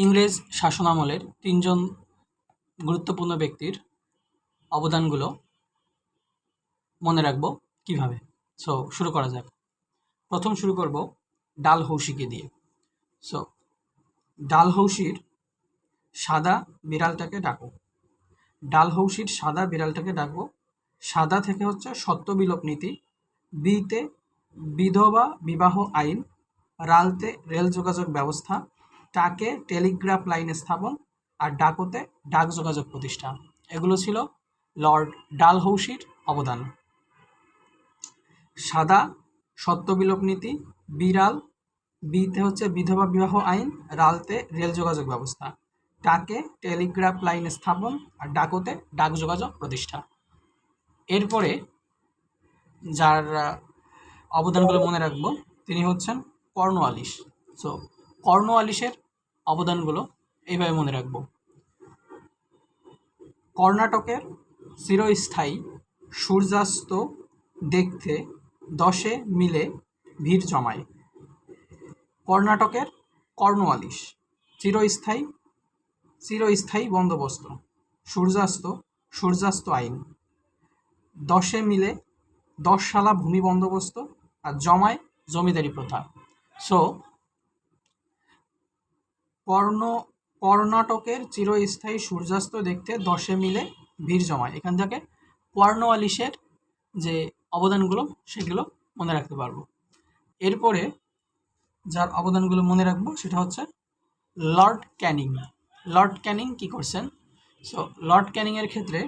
ইংরেজ শাসনামলের তিনজন গুরুত্বপূর্ণ ব্যক্তির অবদানগুলো মনে রাখব কিভাবে। সো শুরু করা যাক। প্রথম শুরু করব ডালহৌসিকে দিয়ে। সো ডালহৌসির সাদা বিড়ালটাকে ডাকো। ডালহৌসির সাদা বিড়ালটাকে ডাকবো। সাদা থেকে হচ্ছে সত্য বিলোপ নীতি, বিতে বিধবা বিবাহ আইন, রালতে রেল যোগাযোগ ব্যবস্থা, টাকে টেলিগ্রাফ লাইন স্থাপন, আর ডাকোতে ডাক যোগাযোগ প্রতিষ্ঠা। এগুলো ছিল লর্ড ডালহৌসির অবদান। সাদা সত্য বিলোপ নীতি, বিড়াল, বিতে হচ্ছে বিধবা বিবাহ আইন, রালতে রেল যোগাযোগ ব্যবস্থা, টাকে টেলিগ্রাফ লাইন স্থাপন, আর ডাকোতে ডাক যোগাযোগ প্রতিষ্ঠা। এরপরে যার অবদানগুলো মনে রাখবো তিনি হচ্ছেন কর্নওয়ালিস। সো কর্নওয়ালিসের অবদানগুলো এইভাবে মনে রাখবো। কর্ণাটকের চিরস্থায়ী সূর্যাস্ত দেখতে 10 মিলে ভিড় জমায়। কর্ণাটকের কর্নওয়ালিস চিরস্থায়ী বন্দোবস্ত, সূর্যাস্ত আইন, 10 মিলে 10 সালা ভূমি বন্দোবস্ত, আর জমায় জমিদারি প্রথা। সো কর্ণাটকের চিরস্থায়ী সূর্যাস্ত দেখতে 10 মিলে ভিড় জমায়। এখান থেকে কর্নওয়ালিসের যে অবদানগুলো সেগুলো মনে রাখতে পারবো। এরপরে যার অবদানগুলো মনে রাখবো সেটা হচ্ছে লর্ড ক্যানিং। লর্ড ক্যানিং কী করছেন? সো লর্ড ক্যানিংয়ের ক্ষেত্রে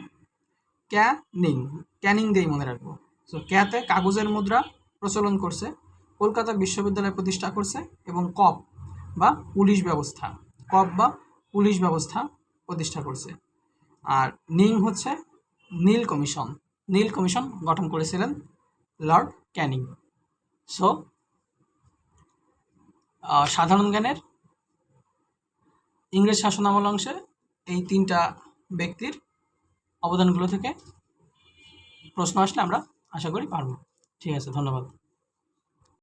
ক্যানিং দিয়েই মনে রাখবো। সো ক্যাতে কাগজের মুদ্রা প্রচলন করছে, কলকাতা বিশ্ববিদ্যালয় প্রতিষ্ঠা করছে, এবং কপ বা পুলিশ ব্যবস্থা প্রতিষ্ঠা করছে। আর নিং হচ্ছে নীল কমিশন গঠন করেছিলেন লর্ড ক্যানিং। সো সাধারণ জ্ঞানের ইংরেজ শাসনামল অংশে এই 3টা ব্যক্তির অবদানগুলো থেকে প্রশ্ন আসলে আমরা আশা করি পারব। ঠিক আছে, ধন্যবাদ।